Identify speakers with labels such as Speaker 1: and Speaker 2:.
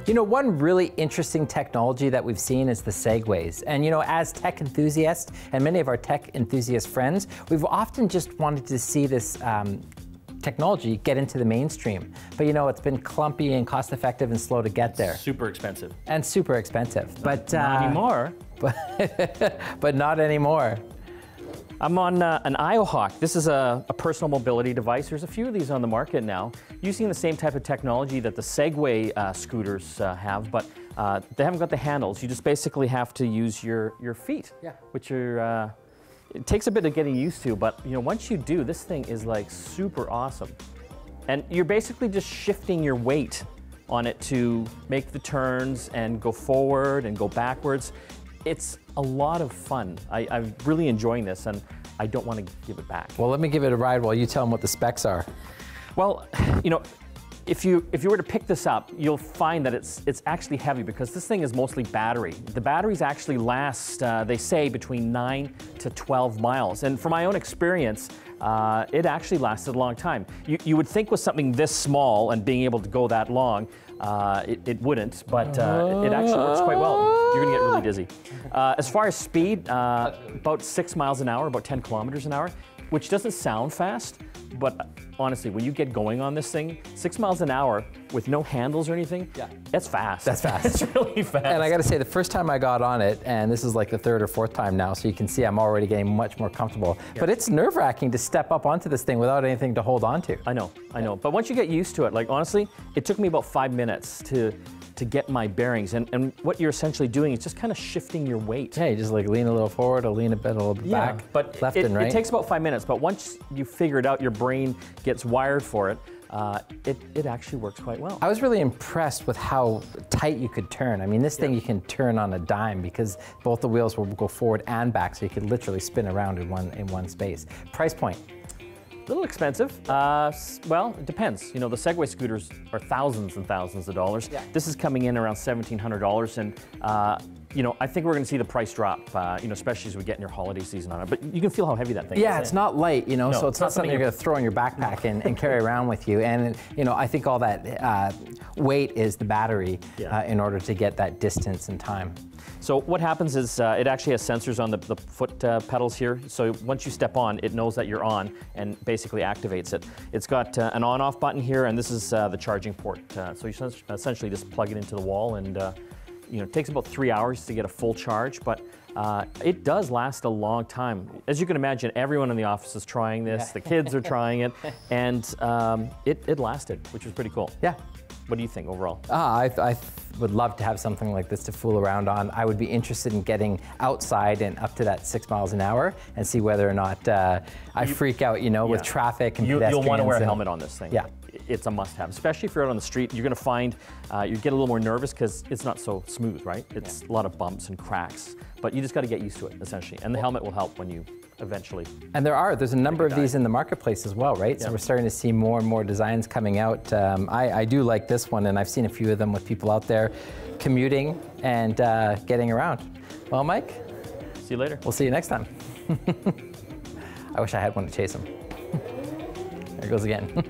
Speaker 1: You know, one really interesting technology that we've seen is the Segways. And you know, as tech enthusiasts and many of our tech enthusiast friends, we've often just wanted to see this technology get into the mainstream. But you know, it's been clumpy and cost effective and slow to get there.
Speaker 2: Super expensive.
Speaker 1: And super expensive. But
Speaker 2: not anymore.
Speaker 1: But not anymore.
Speaker 2: I'm on an IOHawk. This is a personal mobility device. There's a few of these on the market now, using the same type of technology that the Segway scooters have, but they haven't got the handles. You just basically have to use your feet, which are, it takes a bit of getting used to, but you know, once you do, this thing is like super awesome. And you're basically just shifting your weight on it to make the turns and go forward and go backwards. It's a lot of fun. I'm really enjoying this, and I don't want to give it back.
Speaker 1: Well, let me give it a ride while you tell them what the specs are.
Speaker 2: Well, you know, if you were to pick this up, you'll find that it's actually heavy because this thing is mostly battery. The batteries actually last, they say, between 9 to 12 miles. And from my own experience, it actually lasted a long time. You would think with something this small and being able to go that long, it wouldn't, but it actually works quite well. You're gonna get really dizzy. As far as speed, about 6 miles an hour, about 10 kilometers an hour, which doesn't sound fast, but honestly, when you get going on this thing, 6 miles an hour with no handles or anything, that's fast.
Speaker 1: That's fast.
Speaker 2: It's really fast.
Speaker 1: And I gotta say, the first time I got on it, and this is like the third or fourth time now, so you can see I'm already getting much more comfortable. But it's nerve-wracking to step up onto this thing without anything to hold on to.
Speaker 2: I know. But once you get used to it, like honestly, it took me about 5 minutes to get my bearings. And what you're essentially doing is just kind of shifting your weight.
Speaker 1: Yeah, you just like lean a little forward or lean a little bit back,
Speaker 2: but
Speaker 1: left and right.
Speaker 2: It takes about 5 minutes, but once you figure it out, your brain gets wired for it, it actually works quite well.
Speaker 1: I was really impressed with how tight you could turn. I mean, this thing you can turn on a dime because both the wheels will go forward and back, so you could literally spin around in one space. Price point?
Speaker 2: A little expensive. Well, it depends. You know, the Segway scooters are thousands and thousands of dollars. This is coming in around $1,700, and you know, I think we're going to see the price drop. You know, especially as we get in your holiday season on it. But you can feel how heavy that thing is.
Speaker 1: Yeah, it's not light. You know,
Speaker 2: no,
Speaker 1: so it's not something you're going to throw in your backpack and carry around with you. And you know, I think all that weight is the battery in order to get that distance and time.
Speaker 2: So what happens is it actually has sensors on the foot pedals here. So once you step on, it knows that you're on and basically activates it. It's got an on-off button here, and this is the charging port. So you essentially just plug it into the wall, and you know, it takes about 3 hours to get a full charge, but it does last a long time. As you can imagine, everyone in the office is trying this. The kids are trying it, and it lasted, which was pretty cool.
Speaker 1: Yeah.
Speaker 2: What do you think overall?
Speaker 1: I would love to have something like this to fool around on. I would be interested in getting outside and up to that 6 miles an hour and see whether or not I freak out, you know, with traffic and pedestrians.
Speaker 2: You'll want to wear a helmet on this thing.
Speaker 1: Yeah.
Speaker 2: It's a must-have, especially if you're out on the street. You're going to find you get a little more nervous because it's not so smooth, right? It's a lot of bumps and cracks, but you just got to get used to it, essentially. And the helmet will help when you eventually. And there's a number of these in the marketplace as well, right? So we're starting to see more and more designs coming out. I do like this one, and I've seen a few of them with people out there commuting and getting around. Well, Mike, see you later. We'll see you next time. I wish I had one to chase him. There it goes again.